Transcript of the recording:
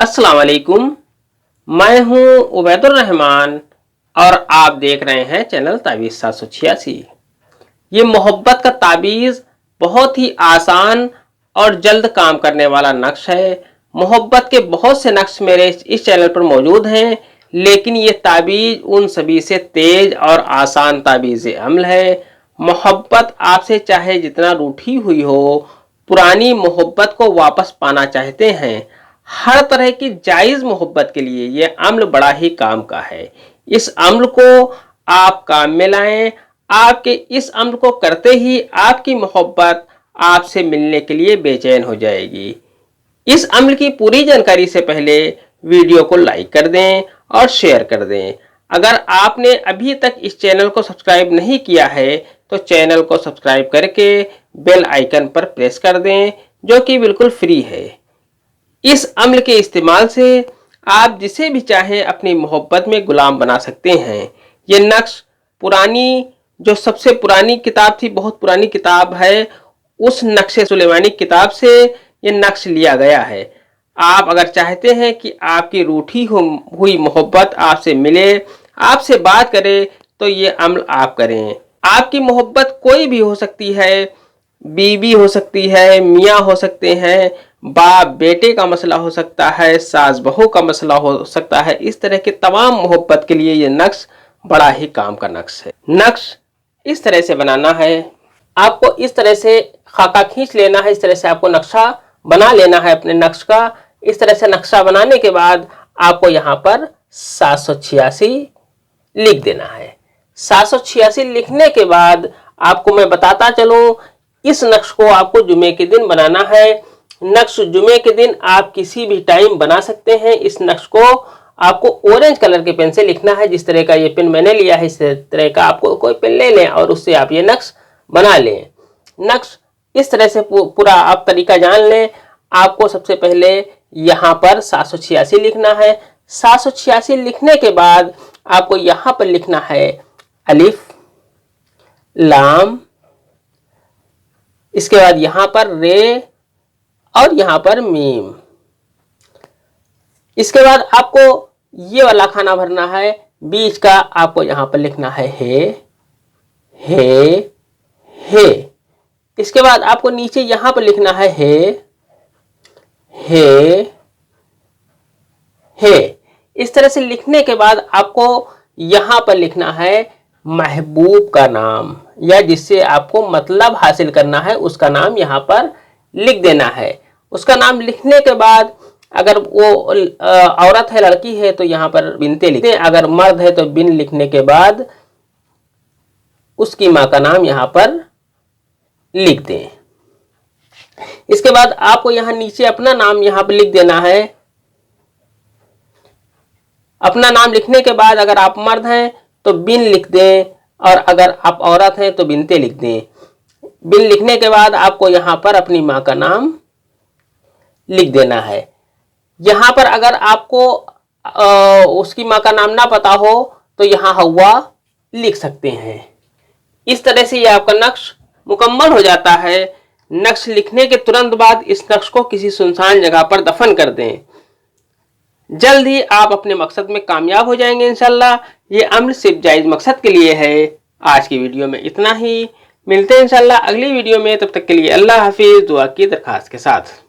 अस्सलाम वालेकुम। मैं हूं उबैदुर रहमान और आप देख रहे हैं चैनल ताबीज़ 786। ये मोहब्बत का ताबीज़ बहुत ही आसान और जल्द काम करने वाला नक्श है। मोहब्बत के बहुत से नक्श मेरे इस चैनल पर मौजूद हैं, लेकिन ये ताबीज़ उन सभी से तेज और आसान ताबीज़ अमल है। मोहब्बत आपसे चाहे जितना रूठी हुई हो, पुरानी मोहब्बत को वापस पाना चाहते हैं, हर तरह की जायज़ मोहब्बत के लिए ये अम्ल बड़ा ही काम का है। इस अम्ल को आप काम में लाएं। आपके इस अम्ल को करते ही आपकी मोहब्बत आपसे मिलने के लिए बेचैन हो जाएगी। इस अम्ल की पूरी जानकारी से पहले वीडियो को लाइक कर दें और शेयर कर दें। अगर आपने अभी तक इस चैनल को सब्सक्राइब नहीं किया है तो चैनल को सब्सक्राइब करके बेल आइकन पर प्रेस कर दें, जो कि बिल्कुल फ्री है। इस अम्ल के इस्तेमाल से आप जिसे भी चाहें अपनी मोहब्बत में गुलाम बना सकते हैं। ये नक्श पुरानी, जो सबसे पुरानी किताब थी, बहुत पुरानी किताब है, उस नक्शे सुलेमानी किताब से ये नक्श लिया गया है। आप अगर चाहते हैं कि आपकी रूठी हुई मोहब्बत आपसे मिले, आपसे बात करे, तो ये अम्ल आप करें। आपकी मोहब्बत कोई भी हो सकती है, बीवी हो सकती है, मियाँ हो सकते हैं, बाप बेटे का मसला हो सकता है, सास बहू का मसला हो सकता है। इस तरह के तमाम मोहब्बत के लिए ये नक्श बड़ा ही काम का नक्श है। नक्श इस तरह से बनाना है, आपको इस तरह से खाका खींच लेना है, इस तरह से आपको नक्शा बना लेना है अपने नक्श का। इस तरह से नक्शा बनाने के बाद आपको यहाँ पर 786 लिख देना है। 786 लिखने के बाद आपको मैं बताता चलूं, इस नक्श को आपको जुमे के दिन बनाना है। नक्श जुमे के दिन आप किसी भी टाइम बना सकते हैं। इस नक्श को आपको ऑरेंज कलर के पेन से लिखना है। जिस तरह का ये पेन मैंने लिया है, इस तरह का आपको कोई पेन ले लें और उससे आप ये नक्श बना लें। नक्श इस तरह से पूरा आप तरीका जान लें। आपको सबसे पहले यहाँ पर 786 लिखना है। 786 लिखने के बाद आपको यहाँ पर लिखना है अलिफ लाम, इसके बाद यहाँ पर रे और यहाँ पर मीम। इसके बाद आपको ये वाला खाना भरना है, बीच का आपको यहाँ पर लिखना है हे। इसके बाद आपको नीचे यहाँ पर लिखना है हे। इस तरह से लिखने के बाद आपको यहाँ पर लिखना है महबूब का नाम, या जिससे आपको मतलब हासिल करना है उसका नाम यहाँ पर लिख देना है। उसका नाम लिखने के बाद अगर वो औरत है, लड़की है, तो यहाँ पर बिनते लिख दें। अगर मर्द है तो बिन लिखने के बाद उसकी माँ का नाम यहाँ पर लिख दें। इसके बाद आपको यहाँ नीचे अपना नाम यहाँ पर लिख देना है। अपना नाम लिखने के बाद अगर आप मर्द हैं तो बिन लिख दें, और अगर आप औरत हैं तो बिनते लिख दें। बिन लिखने के बाद आपको यहाँ पर अपनी माँ का नाम लिख देना है। यहाँ पर अगर आपको उसकी माँ का नाम ना पता हो तो यहाँ हवा लिख सकते हैं। इस तरह से ये आपका नक्श मुकम्मल हो जाता है। नक्श लिखने के तुरंत बाद इस नक्श को किसी सुनसान जगह पर दफन कर दें। जल्द ही आप अपने मकसद में कामयाब हो जाएंगे इंशाल्लाह। ये अम्ल सिर्फ जायज़ मकसद के लिए है। आज की वीडियो में इतना ही। मिलते हैं इंशाल्लाह अगली वीडियो में। तब तक के लिए अल्लाह हाफिज़, दुआ की दरखास्त के साथ।